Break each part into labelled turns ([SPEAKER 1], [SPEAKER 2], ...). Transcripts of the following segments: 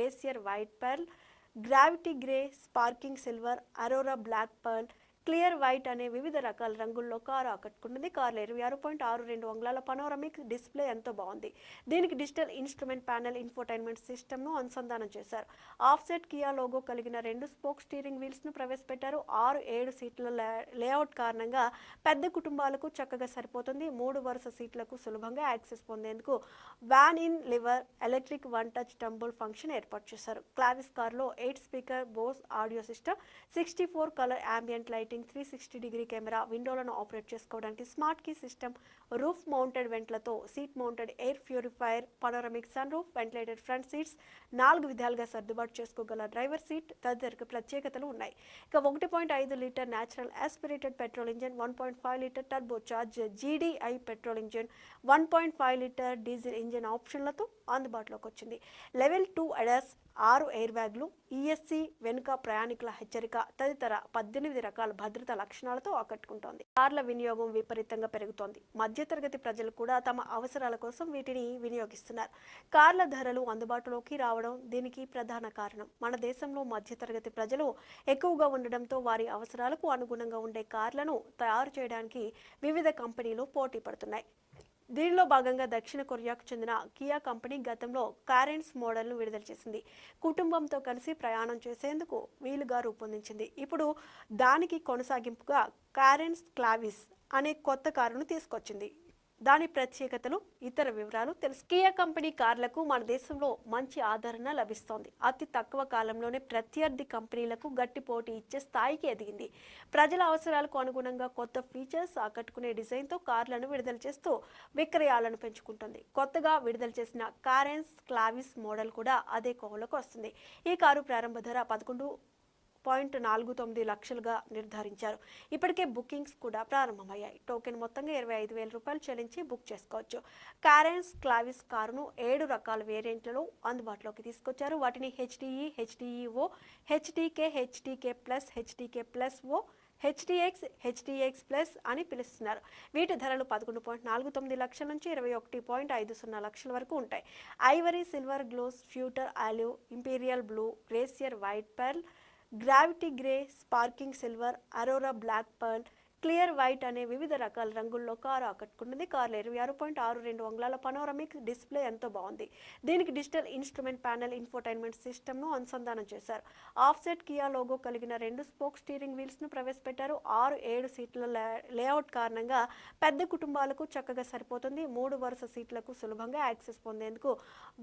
[SPEAKER 1] Glacier white pearl, gravity grey, sparking silver, aurora black pearl, clear white అనే వివిధ రకాల రంగుల్లో కారు ఆకట్టుకుంటుంది. కార్లో 26.62 అంగుళాల పనోరమిక్ డిస్ప్లే ఎంతో బాగుంది. దీనికి డిజిటల్ ఇన్స్ట్రుమెంట్ ప్యానెల్, ఇన్ఫోటైన్మెంట్ సిస్టమ్ను అనుసంధానం చేశారు. ఆఫ్సెట్ కియా లోగో కలిగిన 2 స్పోక్ స్టీరింగ్ వీల్స్ను ప్రవేశపెట్టారు. 6-7 సీట్ల లేఅవుట్ కారణంగా పెద్ద కుటుంబాలకు చక్కగా సరిపోతుంది. 3 వరుస సీట్లకు సులభంగా యాక్సెస్ పొందేందుకు van in lever electric one touch tumble function ఏర్పాటు చేశారు. క్లావిస్ కార్లో 8 speaker Bose audio system, 64 colour ambient lighting, 360 degree camera, విండోలను ఆపరేట్ చేసుకోవడానికి smart key system, roof mounted వెంట్లతో seat mounted air purifier, panoramic sunroof, ventilated front seats, 4 విధాలుగా సర్దుబాటు చేసుకోగల driver seat తదితర ప్రత్యేకతలు ఉన్నాయి. ఇక 1.5 litre natural aspirated petrol engine, 1.5 litre turbo charge GDI petrol engine, 1.5 litre diesel engine ఆప్షన్లతో అందుబాటులోకి వచ్చింది. లెవెల్ 2 ADAS, 6 ఎయిర్ బ్యాగ్లు, ESC, వెనుక ప్రయాణికుల హెచ్చరిక తదితర 18 రకాల భద్రతా లక్షణాలతో ఆకట్టుకుంటోంది. కార్ల వినియోగం విపరీతంగా పెరుగుతోంది. మధ్యతరగతి ప్రజలు కూడా తమ అవసరాల కోసం వీటిని వినియోగిస్తున్నారు. కార్ల ధరలు అందుబాటులోకి రావడం దీనికి ప్రధాన కారణం. మన దేశంలో మధ్యతరగతి ప్రజలు ఎక్కువగా ఉండడంతో వారి అవసరాలకు అనుగుణంగా ఉండే కార్లను తయారు చేయడానికి వివిధ కంపెనీలు పోటీ పడుతున్నాయి. దీనిలో భాగంగా దక్షిణ కొరియాకు చెందిన కియా కంపెనీ గతంలో కారెన్స్ మోడల్ను విడుదల చేసింది. కుటుంబంతో కలిసి ప్రయాణం చేసేందుకు వీలుగా రూపొందించింది. ఇప్పుడు దానికి కొనసాగింపుగా కారెన్స్ క్లావిస్ అనే కొత్త కారును తీసుకొచ్చింది. దాని ప్రత్యేకతలు, ఇతర వివరాలు తెలుసు. కియా కంపెనీ కార్లకు మన దేశంలో మంచి ఆదరణ లభిస్తోంది. అతి తక్కువ కాలంలోనే ప్రత్యర్థి కంపెనీలకు గట్టి పోటీ ఇచ్చే స్థాయికి ఎదిగింది. ప్రజల అవసరాలకు అనుగుణంగా కొత్త ఫీచర్స్, ఆకట్టుకునే డిజైన్తో కార్లను విడుదల చేస్తూ విక్రయాలను పెంచుకుంటుంది. కొత్తగా విడుదల చేసిన కారెన్స్ క్లావిస్ మోడల్ కూడా అదే కోవలోకి వస్తుంది. ఈ కారు ప్రారంభ ధర 11.49 లక్షలుగా నిర్ధారించారు. ఇప్పటికే బుకింగ్స్ కూడా ప్రారంభమయ్యాయి. టోకెన్ మొత్తంగా 25,000 రూపాయలు చెల్లించి బుక్ చేసుకోవచ్చు. కారెన్స్ క్లావిస్ కారును 7 రకాల వేరియంట్లలో అందుబాటులోకి తీసుకొచ్చారు. వాటిని HDE, HDEO, HDK, HDK plus, HDK plus O, HDX, HDX plus అని పిలుస్తున్నారు. వీటి ధరలు 11.49 లక్షల నుంచి 21.50 లక్షల వరకు ఉంటాయి. Ivory, silver, gloss, pewter olive, imperial blue, glacier white pearl, gravity grey, sparking silver, aurora black pearl, clear white అనే వివిధ రకాల రంగుల్లో కారు ఆకట్టుకుంటుంది. కార్లో 26.62 అంగుళాల పనోరమిక్ డిస్ప్లే ఎంతో బాగుంది. దీనికి డిజిటల్ ఇన్స్ట్రుమెంట్ ప్యానెల్, ఇన్ఫోటైన్మెంట్ సిస్టమ్ను అనుసంధానం చేశారు. ఆఫ్సెట్ కియా లోగో కలిగిన 2 స్పోక్ స్టీరింగ్ వీల్స్ను ప్రవేశపెట్టారు. 6-7 సీట్ల లేఅవుట్ కారణంగా పెద్ద కుటుంబాలకు చక్కగా సరిపోతుంది. 3 వరుస సీట్లకు సులభంగా యాక్సెస్ పొందేందుకు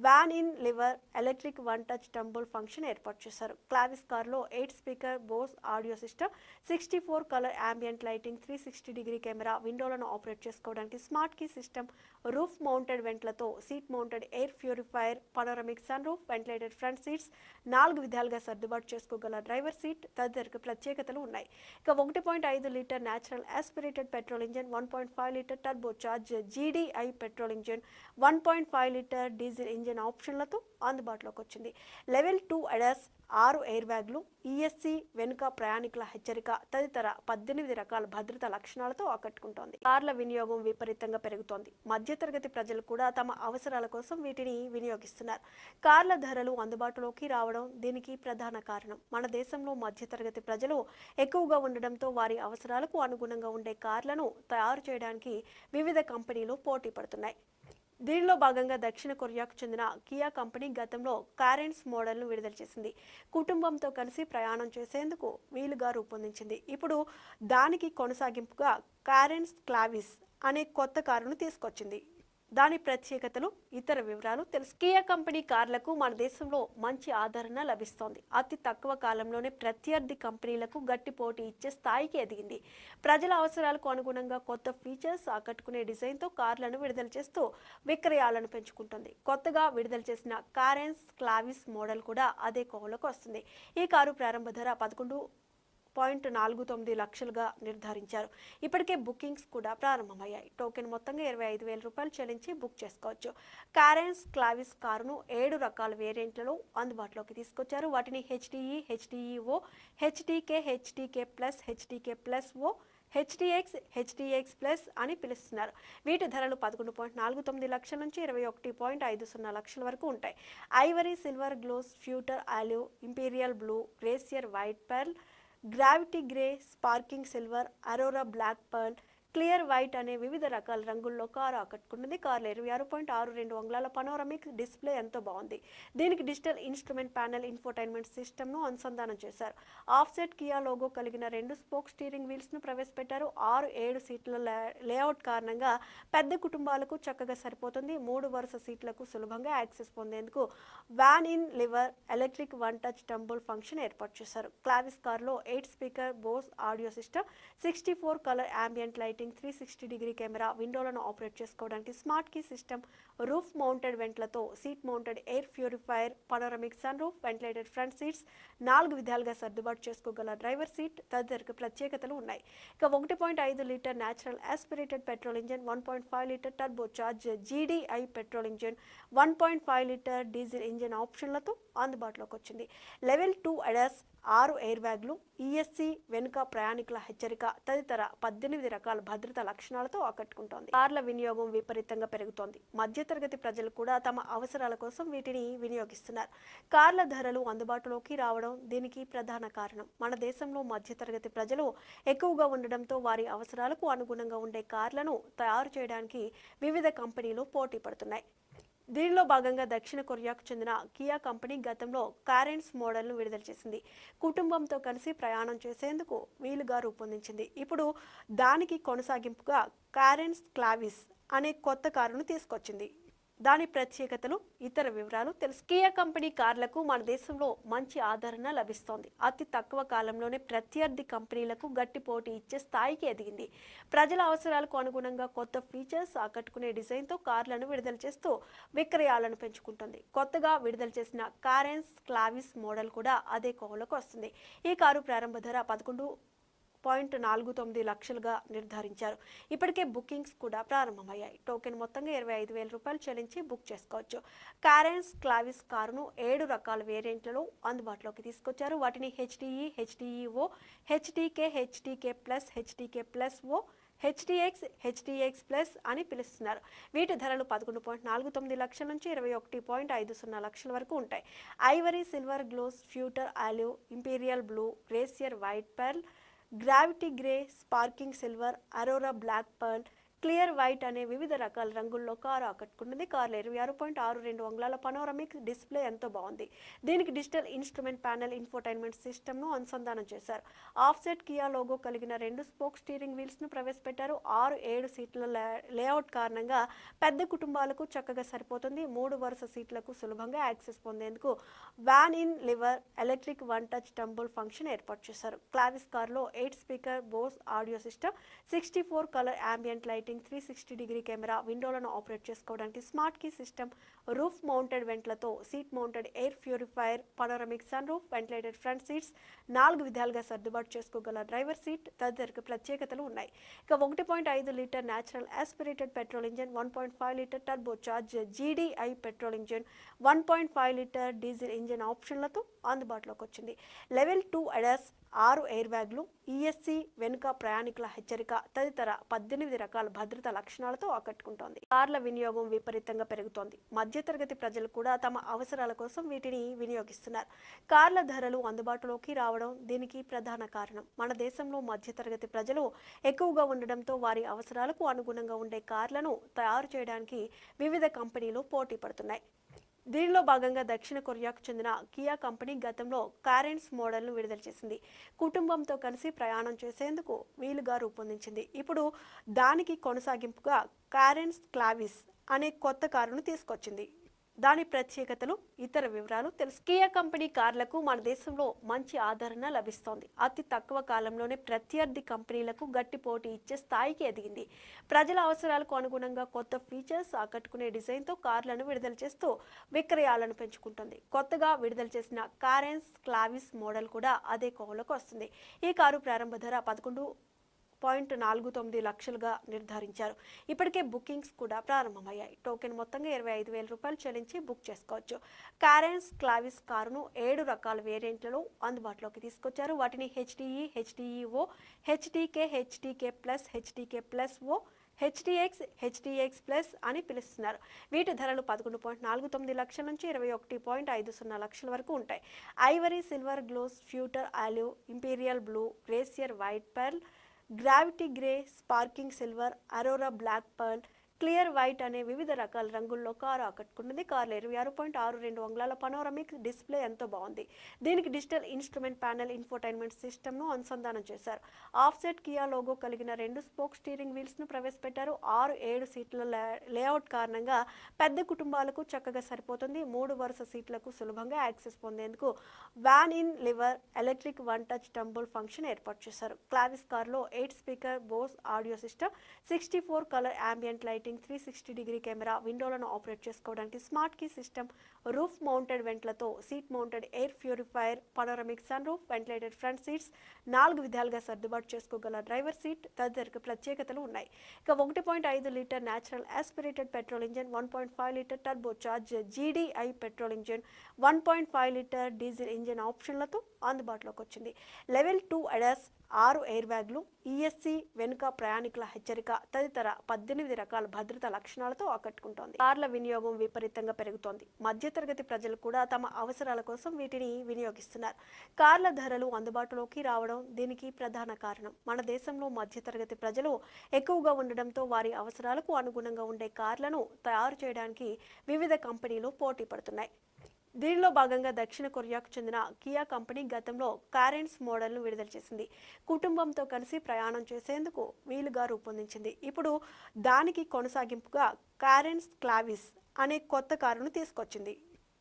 [SPEAKER 1] van in lever electric one touch tumble function ఏర్పాటు చేశారు. క్లావిస్ కార్లో 8 speaker Bose audio system, 64 colour ambient lighting, 360 degree camera, విండోలను ఆపరేట్ చేసుకోవడానికి smart key system, roof mounted వెంట్లతో seat mounted air purifier, panoramic sunroof, ventilated front seats, 4 విధాలుగా సర్దుబాటు చేసుకోగల driver seat తదితర ప్రత్యేకతలు ఉన్నాయి. ఇక 1.5 litre natural aspirated petrol engine, 1.5 litre turbo charge GDI petrol engine, 1.5 litre diesel engine ఆప్షన్లతో అందుబాటులోకి వచ్చింది. లెవెల్ 2 ADAS, 6 ఎయిర్ బ్యాగ్లు, ESC, వెనుక ప్రయాణికుల హెచ్చరిక తదితర 18 రకాల భద్రతా లక్షణాలతో ఆకట్టుకుంటోంది. కార్ల వినియోగం విపరీతంగా పెరుగుతోంది. మధ్యతరగతి ప్రజలు కూడా తమ అవసరాల కోసం వీటిని వినియోగిస్తున్నారు. కార్ల ధరలు అందుబాటులోకి రావడం దీనికి ప్రధాన కారణం. మన దేశంలో మధ్యతరగతి ప్రజలు ఎక్కువగా ఉండడంతో వారి అవసరాలకు అనుగుణంగా ఉండే కార్లను తయారు చేయడానికి వివిధ కంపెనీలు పోటీ పడుతున్నాయి. దీనిలో భాగంగా దక్షిణ కొరియాకు చెందిన కియా కంపెనీ గతంలో కారెన్స్ మోడల్ను విడుదల చేసింది. కుటుంబంతో కలిసి ప్రయాణం చేసేందుకు వీలుగా రూపొందించింది. ఇప్పుడు దానికి కొనసాగింపుగా కారెన్స్ క్లావిస్ అనే కొత్త కారును తీసుకొచ్చింది. దాని ప్రత్యేకతలు, ఇతర వివరాలు తెలుసు. కియా కంపెనీ కార్లకు మన దేశంలో మంచి ఆదరణ లభిస్తోంది. అతి తక్కువ కాలంలోనే ప్రత్యర్థి కంపెనీలకు గట్టి పోటీ ఇచ్చే స్థాయికి ఎదిగింది. ప్రజల అవసరాలకు అనుగుణంగా కొత్త ఫీచర్స్, ఆకట్టుకునే డిజైన్తో కార్లను విడుదల చేస్తూ విక్రయాలను పెంచుకుంటుంది. కొత్తగా విడుదల చేసిన కారెన్స్ క్లావిస్ మోడల్ కూడా అదే కోవలోకి వస్తుంది. ఈ కారు ప్రారంభ ధర 11.49 లక్షలుగా నిర్ధారించారు. ఇప్పటికే బుకింగ్స్ కూడా ప్రారంభమయ్యాయి. టోకెన్ మొత్తంగా 25,000 రూపాయలు చెల్లించి బుక్ చేసుకోవచ్చు. కారెన్స్ క్లావిస్ కారును 7 రకాల వేరియంట్లలో అందుబాటులోకి తీసుకొచ్చారు. వాటిని HDE, HDEO, HDK, HDK plus, HDK plus O, HDX plus అని పిలుస్తున్నారు. వీటి ధరలు 11.49 లక్షల నుంచి 21.50 లక్షల వరకు ఉంటాయి. Ivory, silver, gloss, pewter, olive, imperial blue, glacier white pearl, gravity grey, sparking silver, aurora black pearl, clear white అనే వివిధ రకాల రంగుల్లో కారు ఆకట్టుకుంటుంది. కారులో 26.62 అంగుళాల పనోరమిక్ డిస్ప్లే ఎంతో బాగుంది. దీనికి డిజిటల్ ఇన్స్ట్రుమెంట్ ప్యానెల్, ఇన్ఫోటైన్మెంట్ సిస్టమ్ను అనుసంధానం చేశారు. ఆఫ్సెట్ కియా లోగో కలిగిన 2 స్పోక్ స్టీరింగ్ వీల్స్ను ప్రవేశపెట్టారు. 6-7 సీట్ల లేఅవుట్ కారణంగా పెద్ద కుటుంబాలకు చక్కగా సరిపోతుంది. 3 వరుస సీట్లకు సులభంగా యాక్సెస్ పొందేందుకు van in lever electric one touch tumble function ఏర్పాటు చేశారు. క్లావిస్ కారులో 8 speaker Bose audio system, 64 colour ambient lighting, 360 camera, విండోలను ఆపరేట్ చేసుకోవడానికి smart key system, roof mounted వెంట్లతో seat mounted air purifier, panoramic sunroof, ventilated front seats, 4 విధాలుగా సర్దుబాటు చేసుకోగల driver seat తదితర ప్రత్యేకతలు ఉన్నాయి. ఇక 1.5 litre natural aspirated petrol engine, 1.5 litre turbo charge GDI petrol engine, 1.5 litre diesel engine ఆప్షన్లతో అందుబాటులోకి వచ్చింది. లెవెల్ 2 ADAS, 6 ఎయిర్ బ్యాగ్లు, ESC, వెనుక ప్రయాణికుల హెచ్చరిక తదితర 18 రకాల భద్రతా లక్షణాలతో ఆకట్టుకుంటోంది. కార్ల వినియోగం విపరీతంగా పెరుగుతోంది. మధ్యతరగతి ప్రజలు కూడా తమ అవసరాల కోసం వీటిని వినియోగిస్తున్నారు. కార్ల ధరలు అందుబాటులోకి రావడం దీనికి ప్రధాన కారణం. మన దేశంలో మధ్యతరగతి ప్రజలు ఎక్కువగా ఉండడంతో వారి అవసరాలకు అనుగుణంగా ఉండే కార్లను తయారు చేయడానికి వివిధ కంపెనీలు పోటీ పడుతున్నాయి. దీనిలో భాగంగా దక్షిణ కొరియాకు చెందిన కియా కంపెనీ గతంలో కారెన్స్ మోడల్ను విడుదల చేసింది. కుటుంబంతో కలిసి ప్రయాణం చేసేందుకు వీలుగా రూపొందించింది. ఇప్పుడు దానికి కొనసాగింపుగా కారెన్స్ క్లావిస్ అనే కొత్త కారును తీసుకొచ్చింది. దాని ప్రత్యేకతలు, ఇతర వివరాలు తెలుసు. కియా కంపెనీ కార్లకు మన దేశంలో మంచి ఆదరణ లభిస్తోంది. అతి తక్కువ కాలంలోనే ప్రత్యర్థి కంపెనీలకు గట్టి పోటీ ఇచ్చే స్థాయికి ఎదిగింది. ప్రజల అవసరాలకు అనుగుణంగా కొత్త ఫీచర్స్, ఆకట్టుకునే డిజైన్తో కార్లను విడుదల చేస్తూ విక్రయాలను పెంచుకుంటుంది. కొత్తగా విడుదల చేసిన కారెన్స్ క్లావిస్ మోడల్ కూడా అదే కోవలోకి వస్తుంది. ఈ కారు ప్రారంభ ధర 11.49 లక్షలుగా నిర్ధారించారు. ఇప్పటికే బుకింగ్స్ కూడా ప్రారంభమయ్యాయి. టోకెన్ మొత్తంగా 25,000 రూపాయలు చెల్లించి బుక్ చేసుకోవచ్చు. కారెన్స్ క్లావిస్ కారును 7 రకాల వేరియంట్లలో అందుబాటులోకి తీసుకొచ్చారు. వాటిని HDE, HDEO, HDK plus, HDK plus O, HDX plus అని పిలుస్తున్నారు. వీటి ధరలు 11.49 లక్షల నుంచి 21.50 లక్షల వరకు ఉంటాయి. Ivory, silver, gloss, pewter, olive, imperial blue, glacier white pearl, gravity grey, sparking silver, aurora black pearl, clear white అనే వివిధ రకాల రంగుల్లో కారు ఆకట్టుకుంటుంది. కారులో 26.62 అంగుళాల పనోరమిక్ డిస్ప్లే ఎంతో బాగుంది. దీనికి డిజిటల్ ఇన్స్ట్రుమెంట్ ప్యానెల్, ఇన్ఫోటైన్మెంట్ సిస్టమ్ను అనుసంధానం చేశారు. ఆఫ్సెట్ కియా లోగో కలిగిన 2 స్పోక్ స్టీరింగ్ వీల్స్ను ప్రవేశపెట్టారు. 6-7 సీట్ల లేఅవుట్ కారణంగా పెద్ద కుటుంబాలకు చక్కగా సరిపోతుంది. 3 వరుస సీట్లకు సులభంగా యాక్సెస్ పొందేందుకు van in lever electric one touch tumble function ఏర్పాటు చేశారు. క్లావిస్ కారులో 8 speaker Bose audio system, 64 colour ambient lighting, 360 camera, విండోలను ఆపరేట్ చేసుకోవడానికి smart key system, roof mounted వెంట్లతో seat mounted air purifier, panoramic sunroof, ventilated front seats, 4 విధాలుగా సర్దుబాటు చేసుకోగల driver seat తదితర ప్రత్యేకతలు ఉన్నాయి. ఇక 1.5 litre natural aspirated petrol engine, 1.5 litre turbo charge GDI petrol engine, 1.5 litre diesel engine ఆప్షన్లతో అందుబాటులోకి వచ్చింది. లెవెల్ 2 ADAS, 6 ఎయిర్ బ్యాగ్లు, ESC, వెనుక ప్రయాణికుల హెచ్చరిక తదితర 18 రకాల భద్రతా లక్షణాలతో ఆకట్టుకుంటోంది. కార్ల వినియోగం విపరీతంగా పెరుగుతోంది. మధ్యతరగతి ప్రజలు కూడా తమ అవసరాల కోసం వీటిని వినియోగిస్తున్నారు. కార్ల ధరలు అందుబాటులోకి రావడం దీనికి ప్రధాన కారణం. మన దేశంలో మధ్యతరగతి ప్రజలు ఎక్కువగా ఉండడంతో వారి అవసరాలకు అనుగుణంగా ఉండే కార్లను తయారు చేయడానికి వివిధ కంపెనీలు పోటీ పడుతున్నాయి. దీనిలో భాగంగా దక్షిణ కొరియాకు చెందిన కియా కంపెనీ గతంలో కారెన్స్ మోడల్ను విడుదల చేసింది. కుటుంబంతో కలిసి ప్రయాణం చేసేందుకు వీలుగా రూపొందించింది. ఇప్పుడు దానికి కొనసాగింపుగా కారెన్స్ క్లావిస్ అనే కొత్త కారును తీసుకొచ్చింది. దాని ప్రత్యేకతలు, ఇతర వివరాలు తెలుసు. కియా కంపెనీ కార్లకు మన దేశంలో మంచి ఆదరణ లభిస్తోంది. అతి తక్కువ కాలంలోనే ప్రత్యర్థి కంపెనీలకు గట్టి పోటీ ఇచ్చే స్థాయికి ఎదిగింది. ప్రజల అవసరాలకు అనుగుణంగా కొత్త ఫీచర్స్, ఆకట్టుకునే డిజైన్తో కార్లను విడుదల చేస్తూ విక్రయాలను పెంచుకుంటుంది. కొత్తగా విడుదల చేసిన కారెన్స్ క్లావిస్ మోడల్ కూడా అదే కోవలోకి వస్తుంది. ఈ కారు ప్రారంభ ధర లక్షలుగా నిర్ధారించారు. ఇప్పటికే బుకింగ్స్ కూడా ప్రారంభమయ్యాయి. టోకెన్ మొత్తంగా 25,000 రూపాయలు చెల్లించి బుక్ చేసుకోవచ్చు. కారెన్స్ క్లావిస్ కారును 7 రకాల వేరియంట్లలో అందుబాటులోకి తీసుకొచ్చారు. వాటిని హెచ్డిఈ, హెచ్డిఈఓ, హెచ్డికే plus, హెచ్డికే plus O, HDX plus అని పిలుస్తున్నారు. వీటి ధరలు 11.49 లక్షల నుంచి 21.50 లక్షల వరకు ఉంటాయి. Ivory, silver, gloss, pewter olive, imperial blue, glacier white pearl, gravity grey, sparking silver, aurora black pearl, clear white అనే వివిధ రకాల రంగుల్లో కారు ఆకట్టుకుంటుంది. కారులో 26.62 అంగుళాల పనోరమిక్ డిస్ప్లే ఎంతో బాగుంది. దీనికి డిజిటల్ ఇన్స్ట్రుమెంట్ ప్యానెల్, ఇన్ఫోటైన్మెంట్ సిస్టమ్ను అనుసంధానం చేశారు. ఆఫ్సెట్ కియా లోగో కలిగిన 2 స్పోక్ స్టీరింగ్ వీల్స్ను ప్రవేశపెట్టారు. 6-7 సీట్ల లేఅవుట్ కారణంగా పెద్ద కుటుంబాలకు చక్కగా సరిపోతుంది. 3 వరుస సీట్లకు సులభంగా యాక్సెస్ పొందేందుకు van in lever electric one touch tumble function ఏర్పాటు చేశారు. క్లావిస్ కారులో 8 speaker Bose audio system, 64 colour ambient lighting, 360 camera, విండోలను ఆపరేట్ చేసుకోవడానికి smart key system, roof mounted వెంట్లతో seat mounted air purifier, panoramic sunroof, ventilated front seats, 4 విధాలుగా సర్దుబాటు చేసుకోగల driver seat తదితర ప్రత్యేకతలు ఉన్నాయి. ఇక 1.5 litre natural aspirated petrol engine, 1.5 litre turbo charge GDI petrol engine, 1.5 litre diesel engine ఆప్షన్లతో అందుబాటులోకి వచ్చింది. లెవెల్ 2 అడాస్, 6 ఎయిర్ బ్యాగ్లు, ఈఎస్సీ, వెనుక ప్రయాణికుల హెచ్చరిక తదితర 18 రకాల భద్రతా లక్షణాలతో ఆకట్టుకుంటోంది. కార్ల వినియోగం విపరీతంగా పెరుగుతోంది. మధ్యతరగతి ప్రజలు కూడా తమ అవసరాల కోసం వీటిని వినియోగిస్తున్నారు. కార్ల ధరలు అందుబాటులోకి రావడం దీనికి ప్రధాన కారణం. మన దేశంలో మధ్యతరగతి ప్రజలు ఎక్కువగా ఉండడంతో వారి అవసరాలకు అనుగుణంగా ఉండే కార్లను తయారు చేయడానికి వివిధ కంపెనీలు పోటీ పడుతున్నాయి. దీనిలో భాగంగా దక్షిణ కొరియాకు చెందిన కియా కంపెనీ గతంలో కారెన్స్ మోడల్ను విడుదల చేసింది. కుటుంబంతో కలిసి ప్రయాణం చేసేందుకు వీలుగా రూపొందించింది. ఇప్పుడు దానికి కొనసాగింపుగా కారెన్స్ క్లావిస్ అనే కొత్త కారును తీసుకొచ్చింది.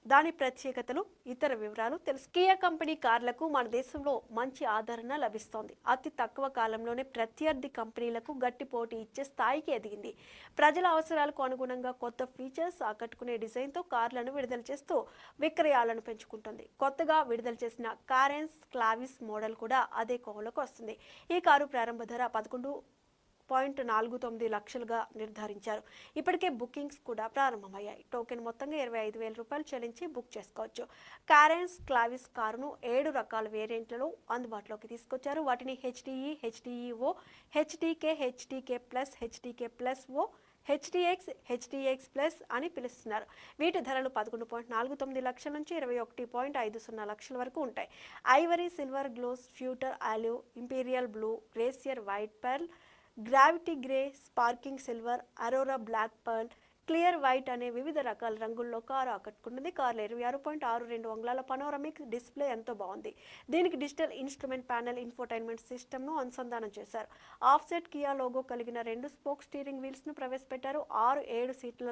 [SPEAKER 1] దాని ప్రత్యేకతలు, ఇతర వివరాలు తెలుసు. కియా కంపెనీ కార్లకు మన దేశంలో మంచి ఆదరణ లభిస్తోంది. అతి తక్కువ కాలంలోనే ప్రత్యర్థి కంపెనీలకు గట్టి పోటీ ఇచ్చే స్థాయికి ఎదిగింది. ప్రజల అవసరాలకు అనుగుణంగా కొత్త ఫీచర్స్, ఆకట్టుకునే డిజైన్తో కార్లను విడుదల చేస్తూ విక్రయాలను పెంచుకుంటుంది. కొత్తగా విడుదల చేసిన కారెన్స్ క్లావిస్ మోడల్ కూడా అదే కోవలోకి వస్తుంది. ఈ కారు ప్రారంభ ధర 11.49 లక్షలుగా నిర్ధారించారు. ఇప్పటికే బుకింగ్స్ కూడా ప్రారంభమయ్యాయి. టోకెన్ మొత్తంగా 25,000 రూపాయలు చెల్లించి బుక్ చేసుకోవచ్చు. కారెన్స్ క్లావిస్ కారును 7 రకాల వేరియంట్లలో అందుబాటులోకి తీసుకొచ్చారు. వాటిని హెచ్డిఈ, హెచ్డిఈఓ, హెచ్డికే plus, హెచ్డికే plus O, HDX plus అని పిలుస్తున్నారు. వీటి ధరలు 11.49 లక్షల నుంచి 21.50 లక్షల వరకు ఉంటాయి. Ivory, silver, gloss, pewter olive, imperial blue, glacier white pearl, gravity grey, sparking silver, aurora black pearl, clear white అనే వివిధ రకాల రంగుల్లో కారు ఆకట్టుకుంటుంది. కారులో 26.62 అంగుళాల పనోరమిక్ డిస్ప్లే ఎంతో బాగుంది. దీనికి డిజిటల్ ఇన్స్ట్రుమెంట్ ప్యానెల్, ఇన్ఫోటైన్మెంట్ సిస్టమ్ను అనుసంధానం చేశారు. ఆఫ్సెట్ కియా లోగో కలిగిన 2 స్పోక్ స్టీరింగ్ వీల్స్ను ప్రవేశపెట్టారు. 6-7 సీట్ల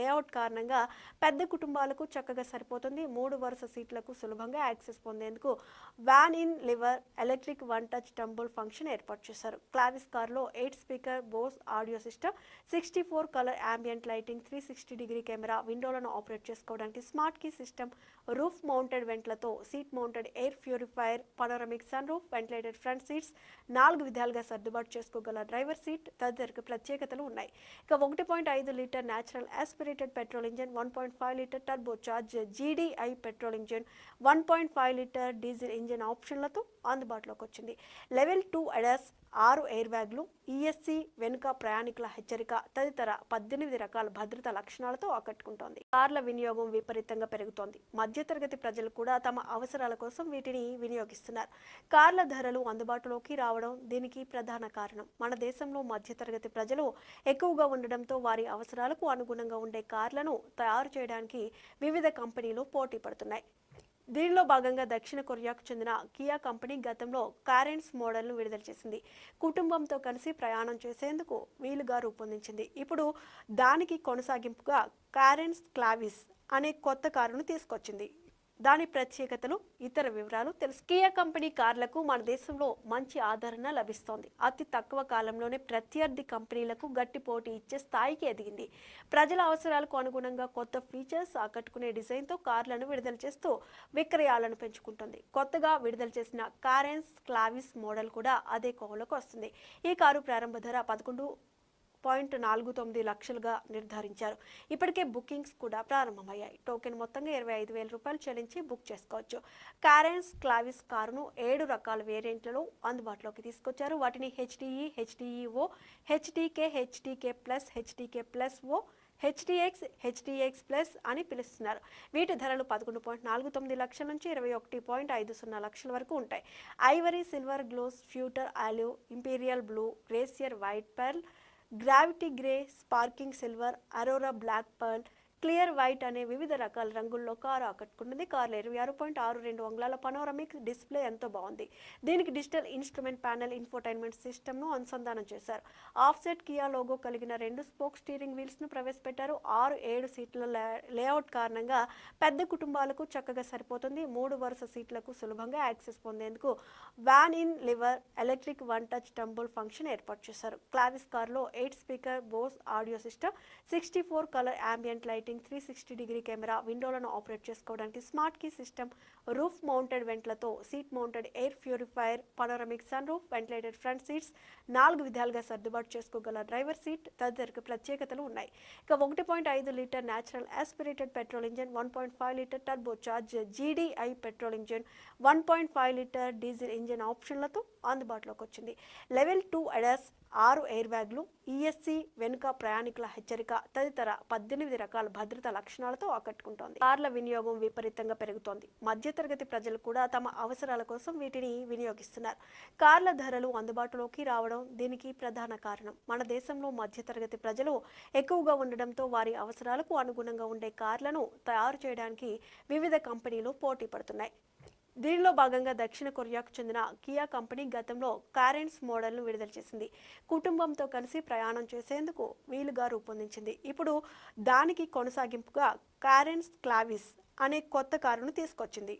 [SPEAKER 1] లేఅవుట్ కారణంగా పెద్ద కుటుంబాలకు చక్కగా సరిపోతుంది. 3 వరుస సీట్లకు సులభంగా యాక్సెస్ పొందేందుకు van in lever electric one touch tumble function ఏర్పాటు చేశారు. క్లావిస్ కారులో 8 speaker Bose audio system, 64 colour ambient lighting, 360 camera, విండోలను ఆపరేట్ చేసుకోవడానికి smart key system, roof mounted వెంట్లతో seat mounted air purifier, panoramic sunroof, ventilated front seats, 4 విధాలుగా సర్దుబాటు చేసుకోగల driver seat తదితర ప్రత్యేకతలు ఉన్నాయి. ఇక 1.5 litre natural aspirated petrol engine, 1.5 litre turbo charge GDI petrol engine, 1.5 litre diesel engine ఆప్షన్లతో అందుబాటులోకి వచ్చింది. లెవెల్ 2 అడాస్, 6 ఎయిర్ బ్యాగ్లు, ఈఎస్సీ, వెనుక ప్రయాణికుల హెచ్చరిక తదితర 18 రకాల భద్రతా లక్షణాలతో ఆకట్టుకుంటోంది. కార్ల వినియోగం విపరీతంగా పెరుగుతోంది. మధ్యతరగతి ప్రజలు కూడా తమ అవసరాల కోసం వీటిని వినియోగిస్తున్నారు. కార్ల ధరలు అందుబాటులోకి రావడం దీనికి ప్రధాన కారణం. మన దేశంలో మధ్యతరగతి ప్రజలు ఎక్కువగా ఉండడంతో వారి అవసరాలకు అనుగుణంగా ఉండే కార్లను తయారు చేయడానికి వివిధ కంపెనీలు పోటీ పడుతున్నాయి. దీనిలో భాగంగా దక్షిణ కొరియాకు చెందిన కియా కంపెనీ గతంలో కారెన్స్ మోడల్ను విడుదల చేసింది. కుటుంబంతో కలిసి ప్రయాణం చేసేందుకు వీలుగా రూపొందించింది. ఇప్పుడు దానికి కొనసాగింపుగా కారెన్స్ క్లావిస్ అనే కొత్త కారును తీసుకొచ్చింది. దాని ప్రత్యేకతలు, ఇతర వివరాలు తెలుసు. కియా కంపెనీ కార్లకు మన దేశంలో మంచి ఆదరణ లభిస్తోంది. అతి తక్కువ కాలంలోనే ప్రత్యర్థి కంపెనీలకు గట్టి పోటీ ఇచ్చే స్థాయికి ఎదిగింది. ప్రజల అవసరాలకు అనుగుణంగా కొత్త ఫీచర్స్, ఆకట్టుకునే డిజైన్తో కార్లను విడుదల చేస్తూ విక్రయాలను పెంచుకుంటుంది. కొత్తగా విడుదల చేసిన కారెన్స్ క్లావిస్ మోడల్ కూడా అదే కోవలోకి వస్తుంది. ఈ కారు ప్రారంభ ధర 11.49 లక్షలుగా నిర్ధారించారు. ఇప్పటికే బుకింగ్స్ కూడా ప్రారంభమయ్యాయి. టోకెన్ మొత్తంగా 25,000 రూపాయలు చెల్లించి బుక్ చేసుకోవచ్చు. కారెన్స్ క్లావిస్ కారును 7 రకాల వేరియంట్లలో అందుబాటులోకి తీసుకొచ్చారు. వాటిని హెచ్డిఈ, హెచ్డిఈఓ, హెచ్డికే, హెచ్డికే plus, హెచ్డికే plus O, HDX, HDX plus అని పిలుస్తున్నారు. వీటి ధరలు 11.49 లక్షల నుంచి 21.50 లక్షల వరకు ఉంటాయి. Ivory, silver, gloss, pewter olive, imperial blue, glacier white pearl, gravity grey, sparking silver, aurora black pearl, clear white అనే వివిధ రకాల రంగుల్లో కారు ఆకట్టుకుంటుంది. కారులో 26.62 అంగుళాల పనోరమిక్ డిస్ప్లే ఎంతో బాగుంది. దీనికి డిజిటల్ ఇన్స్ట్రుమెంట్ ప్యానెల్, ఇన్ఫోటైన్మెంట్ సిస్టమ్ను అనుసంధానం చేశారు. ఆఫ్సెట్ కియా లోగో కలిగిన 2 స్పోక్ స్టీరింగ్ వీల్స్ను ప్రవేశపెట్టారు. 6-7 సీట్ల లేఅవుట్ కారణంగా పెద్ద కుటుంబాలకు చక్కగా సరిపోతుంది. 3 వరుస సీట్లకు సులభంగా యాక్సెస్ పొందేందుకు van in lever electric one touch tumble function ఏర్పాటు చేశారు. క్లావిస్ కారులో 8 speaker Bose audio system, 64 colour ambient lighting, 360 camera, విండోలను ఆపరేట్ చేసుకోవడానికి smart key system, roof mounted వెంట్లతో seat mounted air purifier, panoramic sunroof, ventilated front seats, 4 విధాలుగా సర్దుబాటు చేసుకోగల driver seat తదితర ప్రత్యేకతలు ఉన్నాయి. ఇక 1.5 litre natural aspirated petrol engine, 1.5 litre turbo charge GDI petrol engine, 1.5 litre diesel engine ఆప్షన్లతో అందుబాటులోకి వచ్చింది. లెవెల్ 2 అడాస్, 6 ఎయిర్ బ్యాగ్లు, ఈఎస్సీ, వెనుక ప్రయాణికుల హెచ్చరిక తదితర 18 రకాల భద్రతా లక్షణాలతో ఆకట్టుకుంటోంది. కార్ల వినియోగం విపరీతంగా పెరుగుతోంది. మధ్యతరగతి ప్రజలు కూడా తమ అవసరాల కోసం వీటిని వినియోగిస్తున్నారు. కార్ల ధరలు అందుబాటులోకి రావడం దీనికి ప్రధాన కారణం. మన దేశంలో మధ్యతరగతి ప్రజలు ఎక్కువగా ఉండడంతో వారి అవసరాలకు అనుగుణంగా ఉండే కార్లను తయారు చేయడానికి వివిధ కంపెనీలు పోటీ పడుతున్నాయి. దీనిలో భాగంగా దక్షిణ కొరియాకు చెందిన కియా కంపెనీ గతంలో కారెన్స్ మోడల్ను విడుదల చేసింది. కుటుంబంతో కలిసి ప్రయాణం చేసేందుకు వీలుగా రూపొందించింది. ఇప్పుడు దానికి కొనసాగింపుగా కారెన్స్ క్లావిస్ అనే కొత్త కారును తీసుకొచ్చింది.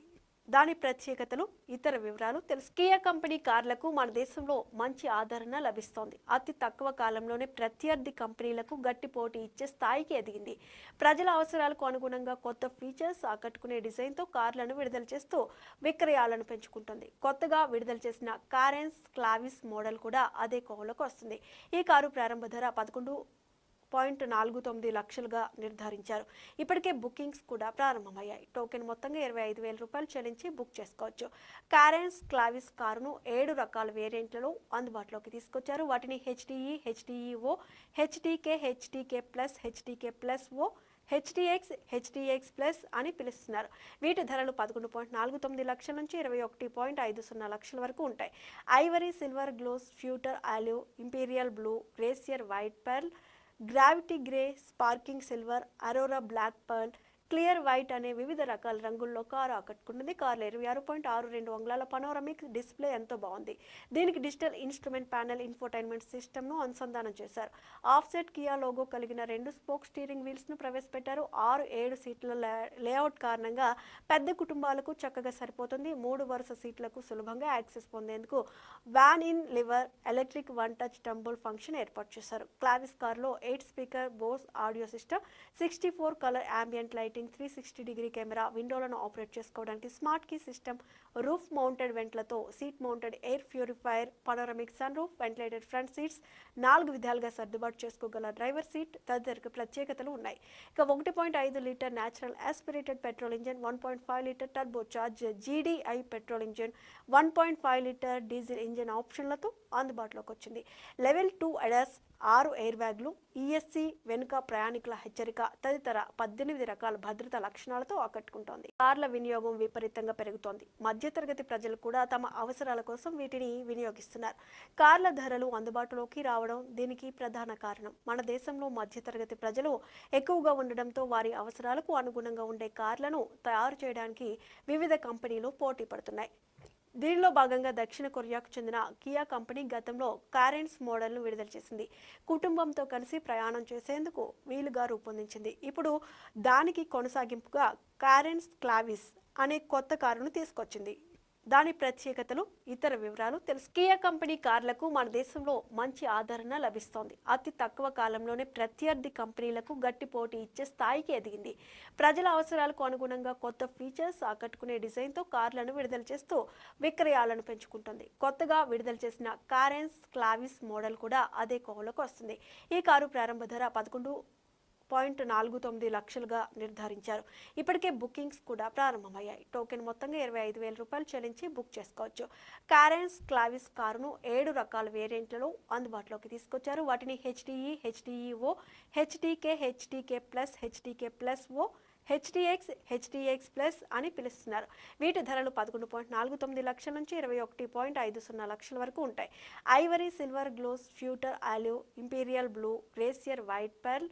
[SPEAKER 1] దాని ప్రత్యేకతలు, ఇతర వివరాలు తెలుసు. కియా కంపెనీ కార్లకు మన దేశంలో మంచి ఆదరణ లభిస్తోంది. అతి తక్కువ కాలంలోనే ప్రత్యర్థి కంపెనీలకు గట్టి పోటీ ఇచ్చే స్థాయికి ఎదిగింది. ప్రజల అవసరాలకు అనుగుణంగా కొత్త ఫీచర్స్, ఆకట్టుకునే డిజైన్తో కార్లను విడుదల చేస్తూ విక్రయాలను పెంచుకుంటుంది. కొత్తగా విడుదల చేసిన కారెన్స్ క్లావిస్ మోడల్ కూడా అదే కోవలోకి వస్తుంది. ఈ కారు ప్రారంభ ధర 11.49 లక్షలుగా నిర్ధారించారు. ఇప్పటికే బుకింగ్స్ కూడా ప్రారంభమయ్యాయి. టోకెన్ మొత్తంగా 25,000 రూపాయలు చెల్లించి బుక్ చేసుకోవచ్చు. కారెన్స్ క్లావిస్ కారును 7 రకాల వేరియంట్లలో అందుబాటులోకి తీసుకొచ్చారు. వాటిని హెచ్డిఈ, హెచ్డిఈఓ, హెచ్డికే, హెచ్డికే plus, హెచ్డికే plus O, HDX, HDX plus అని పిలుస్తున్నారు. వీటి ధరలు 11.49 లక్షల నుంచి 21.50 లక్షల వరకు ఉంటాయి. Ivory, silver, gloss, pewter olive, imperial blue, glacier white pearl, gravity grey, sparking silver, aurora black pearl, clear white అనే వివిధ రకాల రంగుల్లో కారు ఆకట్టుకుంటుంది. కారులో 26.62 అంగుళాల పనోరమిక్ డిస్ప్లే ఎంతో బాగుంది. దీనికి డిజిటల్ ఇన్స్ట్రుమెంట్ ప్యానెల్, ఇన్ఫోటైన్మెంట్ సిస్టమ్ను అనుసంధానం చేశారు. ఆఫ్సెట్ కియా లోగో కలిగిన 2 స్పోక్ స్టీరింగ్ వీల్స్ను ప్రవేశపెట్టారు. 6-7 సీట్ల లేఅవుట్ కారణంగా పెద్ద కుటుంబాలకు చక్కగా సరిపోతుంది. 3 వరుస సీట్లకు సులభంగా యాక్సెస్ పొందేందుకు van in lever electric one touch tumble function ఏర్పాటు చేశారు. క్లావిస్ కారులో 8 speaker Bose audio system, 64 colour ambient lighting, 360 camera, విండోలను ఆపరేట్ చేసుకోవడానికి smart key system, roof mounted వెంట్లతో seat mounted air purifier, panoramic sunroof, ventilated front seats, 4 విధాలుగా సర్దుబాటు చేసుకోగల driver seat తదితర ప్రత్యేకతలు ఉన్నాయి. ఇక 1.5 litre natural aspirated petrol engine, 1.5 litre turbo charge GDI petrol engine, 1.5 litre diesel engine ఆప్షన్లతో అందుబాటులోకి వచ్చింది. లెవెల్ 2 అడాస్, 6 ఎయిర్ బ్యాగ్లు, ఈఎస్సీ, వెనుక ప్రయాణికుల హెచ్చరిక తదితర 18 రకాల భద్రతా లక్షణాలతో ఆకట్టుకుంటోంది. కార్ల వినియోగం విపరీతంగా పెరుగుతోంది. మధ్యతరగతి ప్రజలు కూడా తమ అవసరాల కోసం వీటిని వినియోగిస్తున్నారు. కార్ల ధరలు అందుబాటులోకి రావడం దీనికి ప్రధాన కారణం. మన దేశంలో మధ్యతరగతి ప్రజలు ఎక్కువగా ఉండడంతో వారి అవసరాలకు అనుగుణంగా ఉండే కార్లను తయారు చేయడానికి వివిధ కంపెనీలు పోటీ పడుతున్నాయి. దీనిలో భాగంగా దక్షిణ కొరియాకు చెందిన కియా కంపెనీ గతంలో కారెన్స్ మోడల్ను విడుదల చేసింది. కుటుంబంతో కలిసి ప్రయాణం చేసేందుకు వీలుగా రూపొందించింది. ఇప్పుడు దానికి కొనసాగింపుగా కారెన్స్ క్లావిస్ అనే కొత్త కారును తీసుకొచ్చింది. దాని ప్రత్యేకతలు, ఇతర వివరాలు తెలుసు. కియా కంపెనీ కార్లకు మన దేశంలో మంచి ఆదరణ లభిస్తోంది. అతి తక్కువ కాలంలోనే ప్రత్యర్థి కంపెనీలకు గట్టి పోటీ ఇచ్చే స్థాయికి ఎదిగింది. ప్రజల అవసరాలకు అనుగుణంగా కొత్త ఫీచర్స్, ఆకట్టుకునే డిజైన్తో కార్లను విడుదల చేస్తూ విక్రయాలను పెంచుకుంటుంది. కొత్తగా విడుదల చేసిన కారెన్స్ క్లావిస్ మోడల్ కూడా అదే కోవలోకి వస్తుంది. ఈ కారు ప్రారంభ ధర 11.49 లక్షలుగా నిర్ధారించారు. ఇప్పటికే బుకింగ్స్ కూడా ప్రారంభమయ్యాయి. టోకెన్ మొత్తంగా 25,000 రూపాయలు చెల్లించి బుక్ చేసుకోవచ్చు. కారెన్స్ క్లావిస్ కారును 7 రకాల వేరియంట్లలో అందుబాటులోకి తీసుకొచ్చారు. వాటిని హెచ్డిఈ, హెచ్డిఈఓ, హెచ్డికే plus, హెచ్డికే plus O, HDX plus అని పిలుస్తున్నారు. వీటి ధరలు 11.49 లక్షల నుంచి 21.50 లక్షల వరకు ఉంటాయి. Ivory, silver, gloss, pewter olive, imperial blue, glacier white pearl,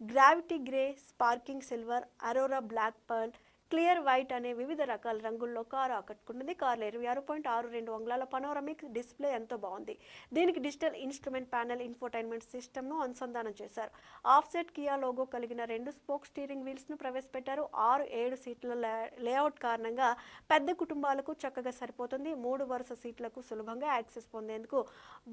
[SPEAKER 1] gravity grey, sparking silver, aurora black pearl, clear white అనే వివిధ రకాల రంగుల్లో కారు ఆకట్టుకుంటుంది. కారులో 26.62 అంగుళాల పనోరమిక్ డిస్ప్లే ఎంతో బాగుంది. దీనికి డిజిటల్ ఇన్స్ట్రుమెంట్ ప్యానెల్, ఇన్ఫోటైన్మెంట్ సిస్టమ్ను అనుసంధానం చేశారు. ఆఫ్సెట్ కియా లోగో కలిగిన 2 స్పోక్ స్టీరింగ్ వీల్స్ను ప్రవేశపెట్టారు. 6-7 సీట్ల లేఅవుట్ కారణంగా పెద్ద కుటుంబాలకు చక్కగా సరిపోతుంది. 3 వరుస సీట్లకు సులభంగా యాక్సెస్ పొందేందుకు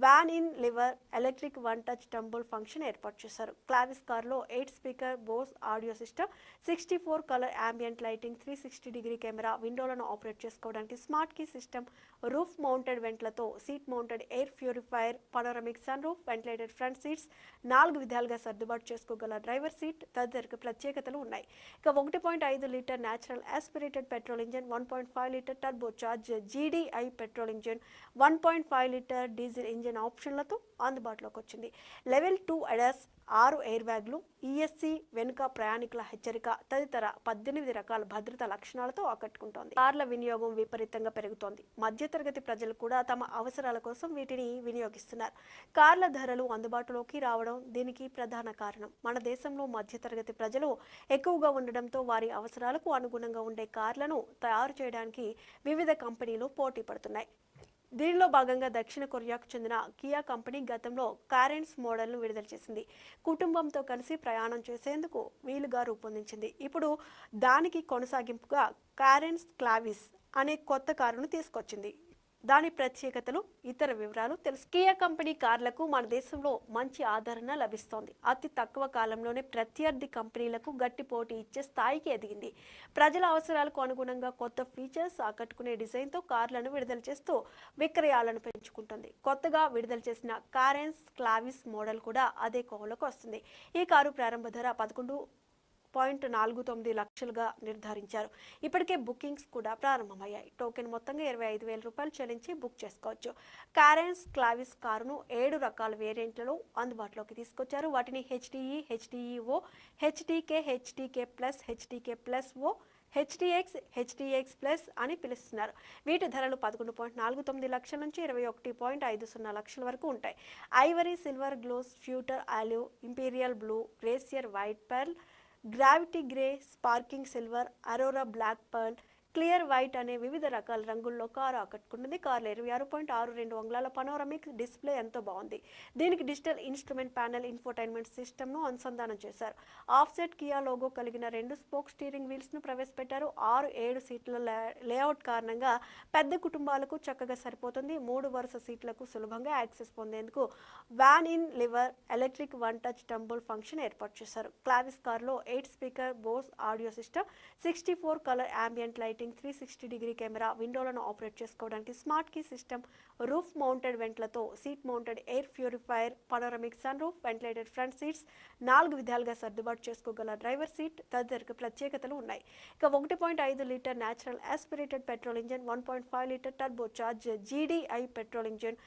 [SPEAKER 1] van in lever electric one touch tumble function ఏర్పాటు చేశారు. క్లావిస్ కారులో 8 speaker Bose audio system, 64 colour ambient lighting, 360 camera, విండోలను ఆపరేట్ చేసుకోవడానికి smart key system, roof mounted వెంట్లతో seat mounted air purifier, panoramic sunroof, ventilated front seats, 4 విధాలుగా సర్దుబాటు చేసుకోగల driver seat తదితర ప్రత్యేకతలు ఉన్నాయి. ఇక 1.5 litre natural aspirated petrol engine, 1.5 litre turbo charge GDI petrol engine, 1.5 litre diesel engine ఆప్షన్లతో అందుబాటులోకి వచ్చింది. లెవెల్ 2 అడాస్, 6 ఎయిర్ బ్యాగ్లు, ఈఎస్సీ, వెనుక ప్రయాణికుల హెచ్చరిక తదితర 18 రకాల భద్రతా లక్షణాలతో ఆకట్టుకుంటోంది. కార్ల వినియోగం విపరీతంగా పెరుగుతోంది. మధ్యతరగతి ప్రజలు కూడా తమ అవసరాల కోసం వీటిని వినియోగిస్తున్నారు. కార్ల ధరలు అందుబాటులోకి రావడం దీనికి ప్రధాన కారణం. మన దేశంలో మధ్యతరగతి ప్రజలు ఎక్కువగా ఉండడంతో వారి అవసరాలకు అనుగుణంగా ఉండే కార్లను తయారు చేయడానికి వివిధ కంపెనీలు పోటీ పడుతున్నాయి. దీనిలో భాగంగా దక్షిణ కొరియాకు చెందిన కియా కంపెనీ గతంలో కారెన్స్ మోడల్ను విడుదల చేసింది. కుటుంబంతో కలిసి ప్రయాణం చేసేందుకు వీలుగా రూపొందించింది. ఇప్పుడు దానికి కొనసాగింపుగా కారెన్స్ క్లావిస్ అనే కొత్త కారును తీసుకొచ్చింది. దాని ప్రత్యేకతలు, ఇతర వివరాలు తెలుసు. కియా కంపెనీ కార్లకు మన దేశంలో మంచి ఆదరణ లభిస్తోంది. అతి తక్కువ కాలంలోనే ప్రత్యర్థి కంపెనీలకు గట్టి పోటీ ఇచ్చే స్థాయికి ఎదిగింది. ప్రజల అవసరాలకు అనుగుణంగా కొత్త ఫీచర్స్, ఆకట్టుకునే డిజైన్తో కార్లను విడుదల చేస్తూ విక్రయాలను పెంచుకుంటుంది. కొత్తగా విడుదల చేసిన కారెన్స్ క్లావిస్ మోడల్ కూడా అదే కోవలోకి వస్తుంది. ఈ కారు ప్రారంభ ధర 11.49 లక్షలుగా నిర్ధారించారు. ఇప్పటికే బుకింగ్స్ కూడా ప్రారంభమయ్యాయి. టోకెన్ మొత్తంగా 25,000 రూపాయలు చెల్లించి బుక్ చేసుకోవచ్చు. కారెన్స్ క్లావిస్ కారును 7 రకాల వేరియంట్లలో అందుబాటులోకి తీసుకొచ్చారు. వాటిని హెచ్డిఈ, హెచ్డిఈఓ, హెచ్డికే plus, హెచ్డికే plus O, HDX plus అని పిలుస్తున్నారు. వీటి ధరలు 11.49 లక్షల నుంచి 21.50 లక్షల వరకు ఉంటాయి. Ivory, silver, gloss, pewter olive, imperial blue, glacier white pearl, gravity grey, sparking silver, aurora black pearl, clear white అనే వివిధ రకాల రంగుల్లో కారు ఆకట్టుకుంటుంది. కారులో 26.62 అంగుళాల పనోరమిక్ డిస్ప్లే ఎంతో బాగుంది. దీనికి డిజిటల్ ఇన్స్ట్రుమెంట్ ప్యానెల్, ఇన్ఫోటైన్మెంట్ సిస్టమ్ను అనుసంధానం చేశారు. ఆఫ్సెట్ కియా లోగో కలిగిన 2 స్పోక్ స్టీరింగ్ వీల్స్ను ప్రవేశపెట్టారు. 6-7 సీట్ల లేఅవుట్ కారణంగా పెద్ద కుటుంబాలకు చక్కగా సరిపోతుంది. 3 వరుస సీట్లకు సులభంగా యాక్సెస్ పొందేందుకు van in lever electric one touch tumble function ఏర్పాటు చేశారు. క్లావిస్ కారులో 8 speaker Bose audio system, 64 colour ambient lighting, 360 camera, విండోలను ఆపరేట్ చేసుకోవడానికి smart key system, roof mounted వెంట్లతో seat mounted air purifier, panoramic sunroof, ventilated front seats, 4 విధాలుగా సర్దుబాటు చేసుకోగల driver seat తదితర ప్రత్యేకతలు ఉన్నాయి. ఇక 1.5 litre natural aspirated petrol engine, 1.5 litre turbo charge GDI petrol engine,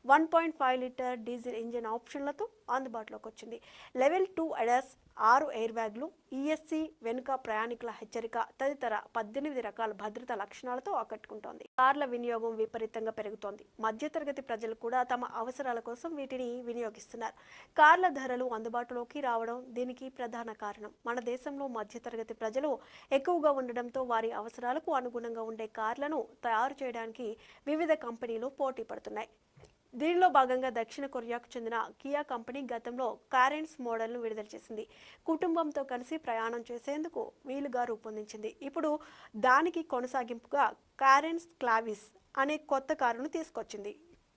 [SPEAKER 1] 1.5 litre diesel engine ఆప్షన్లతో అందుబాటులోకి వచ్చింది. లెవెల్ 2 అడాస్, 6 ఎయిర్ బ్యాగ్లు, ఈఎస్సీ, వెనుక ప్రయాణికుల హెచ్చరిక తదితర 18 రకాల భద్రతా లక్షణాలతో ఆకట్టుకుంటోంది. కార్ల వినియోగం విపరీతంగా పెరుగుతోంది. మధ్యతరగతి ప్రజలు కూడా తమ అవసరాల కోసం వీటిని వినియోగిస్తున్నారు. కార్ల ధరలు అందుబాటులోకి రావడం దీనికి ప్రధాన కారణం. మన దేశంలో మధ్యతరగతి ప్రజలు ఎక్కువగా ఉండడంతో వారి అవసరాలకు అనుగుణంగా ఉండే కార్లను తయారు చేయడానికి వివిధ కంపెనీలు పోటీ పడుతున్నాయి. దీనిలో భాగంగా దక్షిణ కొరియాకు చెందిన కియా కంపెనీ గతంలో కారెన్స్ మోడల్ను విడుదల చేసింది. కుటుంబంతో కలిసి ప్రయాణం చేసేందుకు వీలుగా రూపొందించింది. ఇప్పుడు దానికి కొనసాగింపుగా కారెన్స్ క్లావిస్ అనే కొత్త కారును తీసుకొచ్చింది.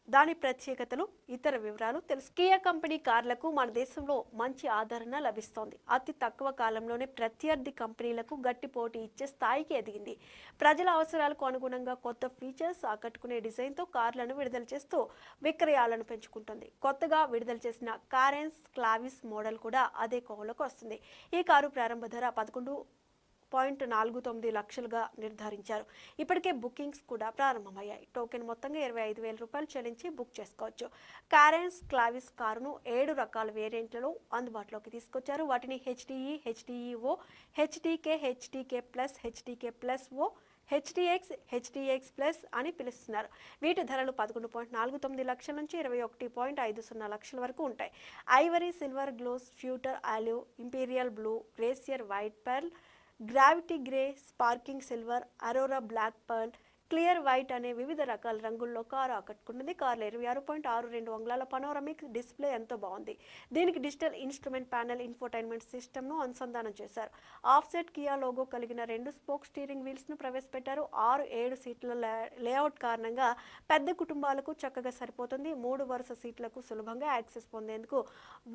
[SPEAKER 1] దాని ప్రత్యేకతలు, ఇతర వివరాలు తెలుసు. కియా కంపెనీ కార్లకు మన దేశంలో మంచి ఆదరణ లభిస్తోంది. అతి తక్కువ కాలంలోనే ప్రత్యర్థి కంపెనీలకు గట్టి పోటీ ఇచ్చే స్థాయికి ఎదిగింది. ప్రజల అవసరాలకు అనుగుణంగా కొత్త ఫీచర్స్, ఆకట్టుకునే డిజైన్తో కార్లను విడుదల చేస్తూ విక్రయాలను పెంచుకుంటుంది. కొత్తగా విడుదల చేసిన కారెన్స్ క్లావిస్ మోడల్ కూడా అదే కోవలోకి వస్తుంది. ఈ కారు ప్రారంభ ధర 11.49 లక్షలుగా నిర్ధారించారు. ఇప్పటికే బుకింగ్స్ కూడా ప్రారంభమయ్యాయి. టోకెన్ మొత్తంగా 25,000 రూపాయలు చెల్లించి బుక్ చేసుకోవచ్చు. కారెన్స్ క్లావిస్ కారును 7 రకాల వేరియంట్లలో అందుబాటులోకి తీసుకొచ్చారు. వాటిని HDE, HDEO, HDK, HDK plus, HDK plus O, HDX plus అని పిలుస్తున్నారు. వీటి ధరలు 11.49 లక్షల నుంచి 21.50 లక్షల వరకు ఉంటాయి. Ivory, silver, gloss, pewter, olive, imperial blue, glacier white pearl, gravity grey, sparking silver, aurora black pearl, clear white అనే వివిధ రకాల రంగుల్లో కారు ఆకట్టుకున్నది. కారులో 26.62 అంగుళాల పనోరమిక్ డిస్ప్లే ఎంతో బాగుంది. దీనికి డిజిటల్ ఇన్స్ట్రుమెంట్ ప్యానెల్, ఇన్ఫోటైన్మెంట్ సిస్టమ్ను అనుసంధానం చేశారు. ఆఫ్సెట్ కియా లోగో కలిగిన 2 స్పోక్ స్టీరింగ్ వీల్స్ను ప్రవేశపెట్టారు. 6-7 సీట్ల లేఅవుట్ కారణంగా పెద్ద కుటుంబాలకు చక్కగా సరిపోతుంది. 3 వరుస సీట్లకు సులభంగా యాక్సెస్ పొందేందుకు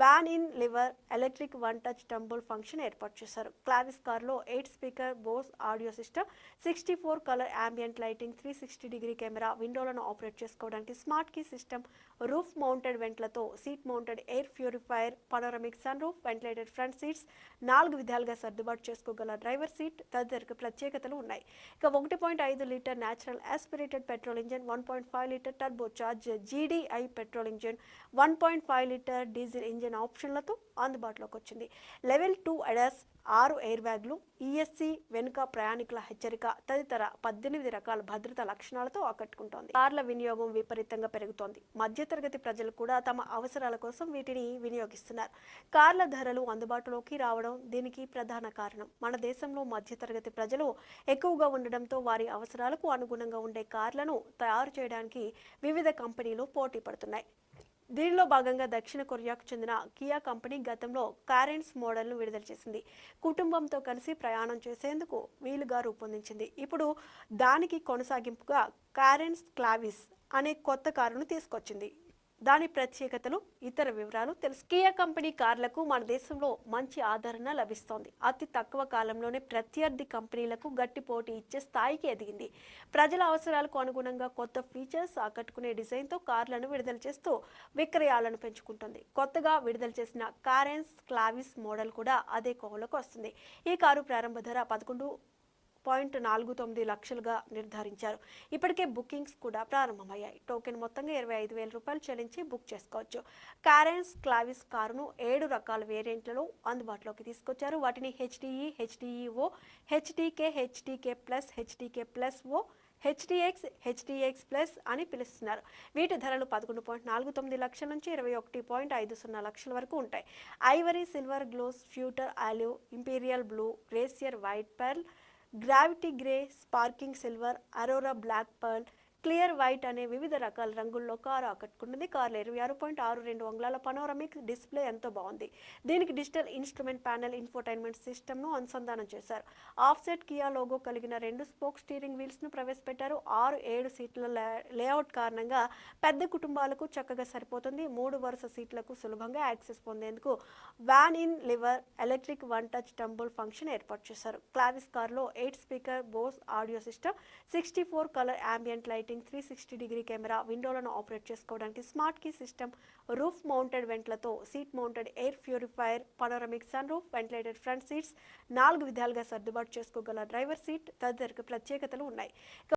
[SPEAKER 1] van in lever electric one touch tumble function ఏర్పాటు చేశారు. క్లావిస్ కారులో 8 speaker Bose audio system, 64 colour ambient lighting, 360 camera, విండోలను ఆపరేట్ చేసుకోవడానికి smart key system, roof mounted వెంట్లతో seat mounted air purifier, panoramic sunroof, ventilated front seats, 4 విధాలుగా సర్దుబాటు చేసుకోగల driver seat తదితర ప్రత్యేకతలు ఉన్నాయి. ఇక 1.5 litre natural aspirated petrol engine, 1.5 litre turbo charge GDI petrol engine, 1.5 litre diesel engine ఆప్షన్లతో అందుబాటులోకి వచ్చింది. లెవెల్ 2 ADAS, 6 ఎయిర్ బ్యాగ్లు, ESC, వెనుక ప్రయాణికుల హెచ్చరిక తదితర 18 రకాల భద్రతా లక్షణాలతో ఆకట్టుకుంటోంది. కార్ల వినియోగం విపరీతంగా పెరుగుతోంది. మధ్యతరగతి ప్రజలు కూడా తమ అవసరాల కోసం వీటిని వినియోగిస్తున్నారు. కార్ల ధరలు అందుబాటులోకి రావడం దీనికి ప్రధాన కారణం. మన దేశంలో మధ్యతరగతి ప్రజలు ఎక్కువగా ఉండడంతో వారి అవసరాలకు అనుగుణంగా ఉండే కార్లను తయారు చేయడానికి వివిధ కంపెనీలు పోటీ పడుతున్నాయి. దీనిలో భాగంగా దక్షిణ కొరియాకు చెందిన కియా కంపెనీ గతంలో కారెన్స్ మోడల్ను విడుదల చేసింది. కుటుంబంతో కలిసి ప్రయాణం చేసేందుకు వీలుగా రూపొందించింది. ఇప్పుడు దానికి కొనసాగింపుగా కారెన్స్ క్లావిస్ అనే కొత్త కారును తీసుకొచ్చింది. దాని ప్రత్యేకతలు, ఇతర వివరాలు తెలుసు. కియా కంపెనీ కార్లకు మన దేశంలో మంచి ఆదరణ లభిస్తోంది. అతి తక్కువ కాలంలోనే ప్రత్యర్థి కంపెనీలకు గట్టి పోటీ ఇచ్చే స్థాయికి ఎదిగింది. ప్రజల అవసరాలకు అనుగుణంగా కొత్త ఫీచర్స్, ఆకట్టుకునే డిజైన్తో కార్లను విడుదల చేస్తూ విక్రయాలను పెంచుకుంటుంది. కొత్తగా విడుదల చేసిన కారెన్స్ క్లావిస్ మోడల్ కూడా అదే కోవలోకి వస్తుంది. ఈ కారు ప్రారంభ ధర 11.49 లక్షలుగా నిర్ధారించారు. ఇప్పటికే బుకింగ్స్ కూడా ప్రారంభమయ్యాయి. టోకెన్ మొత్తంగా 25,000 రూపాయలు చెల్లించి బుక్ చేసుకోవచ్చు. కారెన్స్ క్లావిస్ కారును 7 రకాల వేరియంట్లలో అందుబాటులోకి తీసుకొచ్చారు. వాటిని HDE, HDEO, HDK plus, HDK plus O, HDX plus అని పిలుస్తున్నారు. వీటి ధరలు 11.49 లక్షల నుంచి 21.50 లక్షల వరకు ఉంటాయి. Ivory, silver, gloss, pewter, olive, imperial blue, glacier white pearl, gravity grey, sparking silver, aurora black pearl, clear white అనే వివిధ రకాల రంగుల్లో కారు ఆకట్టుకున్నది. కారులో 26.62 అంగుళాల పనోరమిక్ డిస్ప్లే ఎంతో బాగుంది. దీనికి డిజిటల్ ఇన్స్ట్రుమెంట్ ప్యానెల్, ఇన్ఫోటైన్మెంట్ సిస్టమ్ను అనుసంధానం చేశారు. ఆఫ్సెట్ కియా లోగో కలిగిన 2 స్పోక్ స్టీరింగ్ వీల్స్ను ప్రవేశపెట్టారు. 6-7 సీట్ల లేఅవుట్ కారణంగా పెద్ద కుటుంబాలకు చక్కగా సరిపోతుంది. 3 వరుస సీట్లకు సులభంగా యాక్సెస్ పొందేందుకు van in lever electric one touch tumble function ఏర్పాటు చేశారు. క్లావిస్ కారులో 8 speaker Bose audio system, 64 colour ambient lighting, 360 camera, విండోలను ఆపరేట్ చేసుకోవడానికి smart key system, roof mounted వెంట్లతో seat mounted air purifier, panoramic sunroof, ventilated front seats, 4 విధాలుగా సర్దుబాటు చేసుకోగల driver seat తదితర ప్రత్యేకతలు ఉన్నాయి.